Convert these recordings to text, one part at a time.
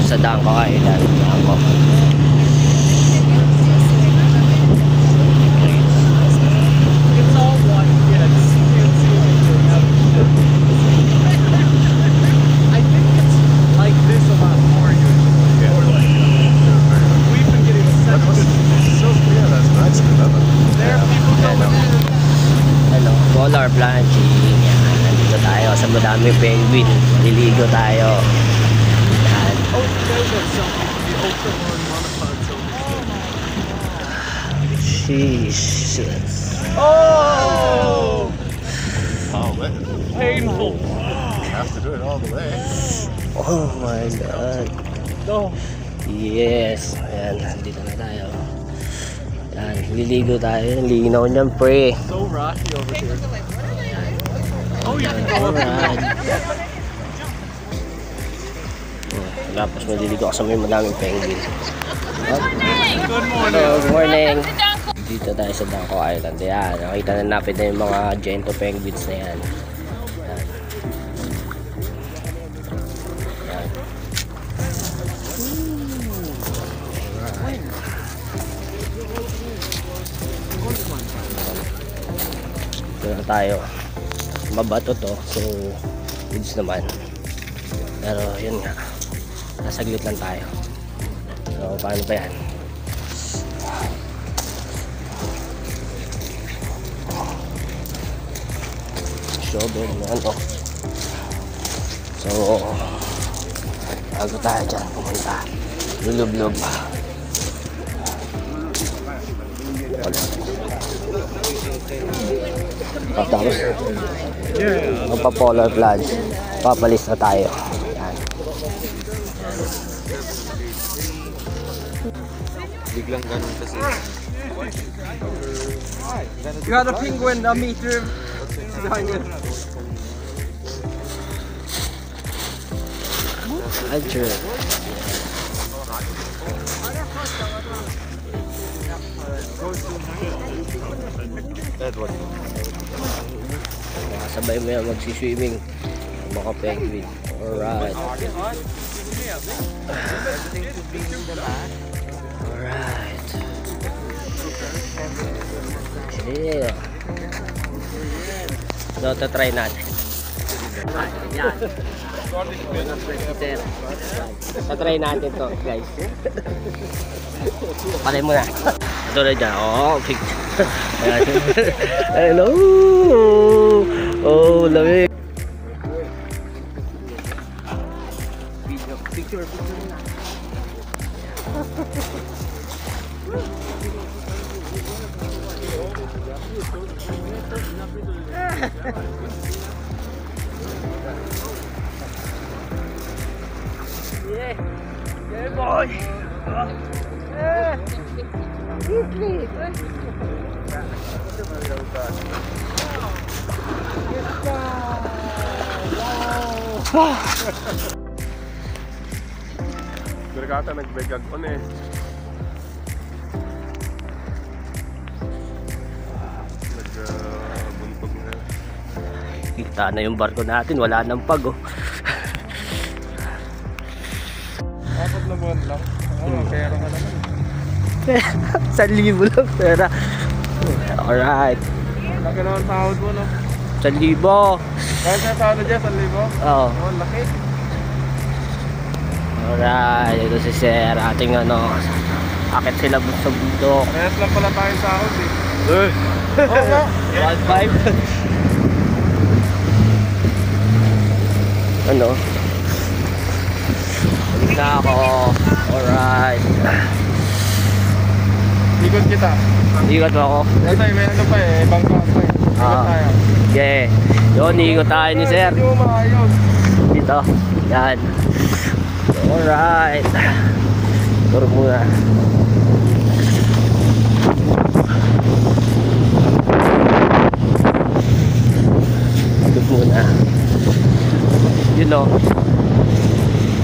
Sa Dangko Island. It's all one. Yeah, I think it's like this a lot more usually. Yeah. Or like, we've been getting so yeah, that's nice. There are people going in. Hello, color planching. Yan, nandito tayo sa madaming penguin. Liligo tayo. Oh, there's something. The ultra-long monopods over. Jesus. Oh! Oh, man. Painful. You have to do it all the way. Oh my God. No. Yes. Ayan, dito na tayo. Ayan, liligo tayo. Linaw niyan, pre. So rocky over here. Oh, you can go up Alright. Tapos maliligo ako sa may madaming penguin. Good morning. Good morning. Dito tayo sa Dangko Island. Ayan, nakita na natin na yung mga Gento penguins na yan. Ayan. Ayan. Alright. Dito na tayo. Mabato to. So, goods naman. Pero yun nga. Nasaglit lang tayo. So, paano ba yan? Shovel na ano. So, bago tayo dyan pumunta. Lulub-lub. Tapos, magpa-polar plunge. Papalis na tayo. Biglang ganun kasi. You got a penguin, a meter behind you. Adventure. Edward. Sabay mo yan magsiswimming. Mga penguin. Alright. Alright. Yeah. So, try natin. Yan. Try natin to, guys. Palay mo na. Ito na dyan. Oh, picture. Hello. Oh, lamig. Picture na. Yeah, yeah, boy. Yeah. Berkata nagbegag ko na eh. Nagbuntog na. Kita na yung barko natin, wala nang pag oh. Apat na buwan lang. Pera ka naman. 1,000 lang pera. Alright. Laki naman sahod mo, no? 1,000. Kahit na sahod na dyan, 1,000? Oo. Oh, laki. Alright, ito si Sir, ating ano, akit sila sa bundok. Kaya lang pala tayong sahod eh. Oo nga. 1,500. Ano? Balik na ako. Alright. Ikot kita. Ikot mo ako. Kasi may ano pa eh, ibang kaso eh. Ikot Ah. tayo. Okay. Yun, ikot tayo ni sir. Hindi mo maayos. Dito. Yan. Alright. Turo muna. Turo muna. Yun o.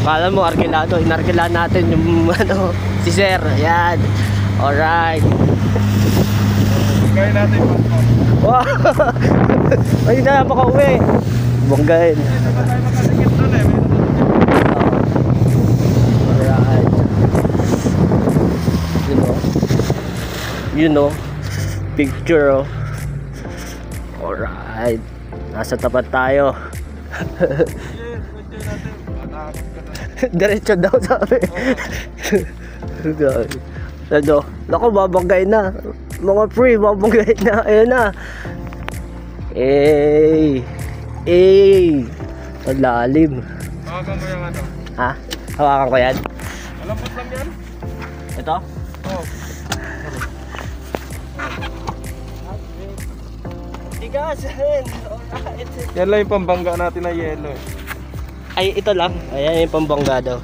Kala mo arkilado. Inarkilaan natin yung ano, si sir. Yan. Alright. Gaya natin yung passport. Wow! Ay, na makauwi. Bonggain. Hindi ba tayo makasikip doon eh? Alright. You know. Picture oh. Alright. Nasa tapat tayo. Diretso daw sabi. Ano? Naku, babanggay na. Mga free, babanggay na. Ayun na. Ang lalim. Hawakan mo yung ano. Ha? Hawakan ko yan? Malambot lang yan. Ito? Oo. Tigas. Alright. Yan lang yung pambangga natin na yelo eh. Ay, ito lang. Ayan yung pambangga daw.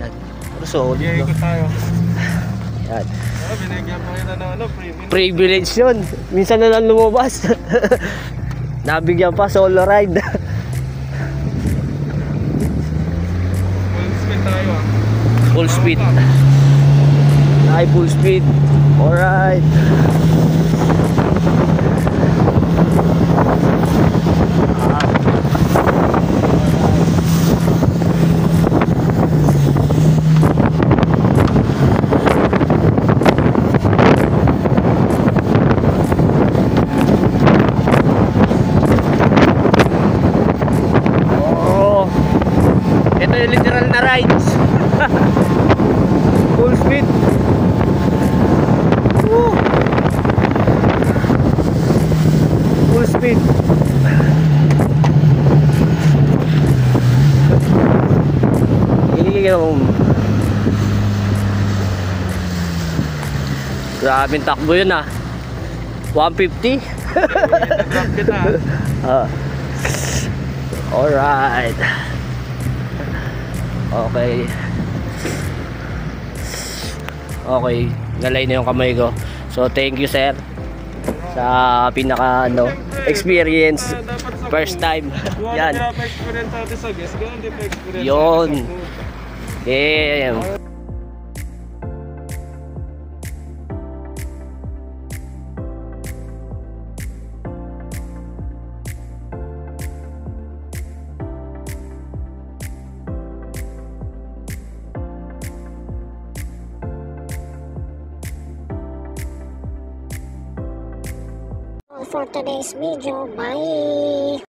Yan. Pero solid. Sige, No? ikot tayo. Yan. Ah, binigyan pa kita ng ano, premium. Privilege yun. Minsan na lang lumabas. Nabigyan pa solo ride. Full speed tayo ah. Full speed. Ay, full speed. Alright. Oh. Ito yung literal na rides. Full speed. Woo. Full speed. Grabing takbo yun ah. 150. Drop kita ah. Alright. Okay. Okay, nalay na yung kamay ko. So thank you sir sa pinaka experience first time. Yan. Yan. Pa-experience natin sa guest, ganun din pa-experience Yun. natin sa food. Damn. For today's video. Bye!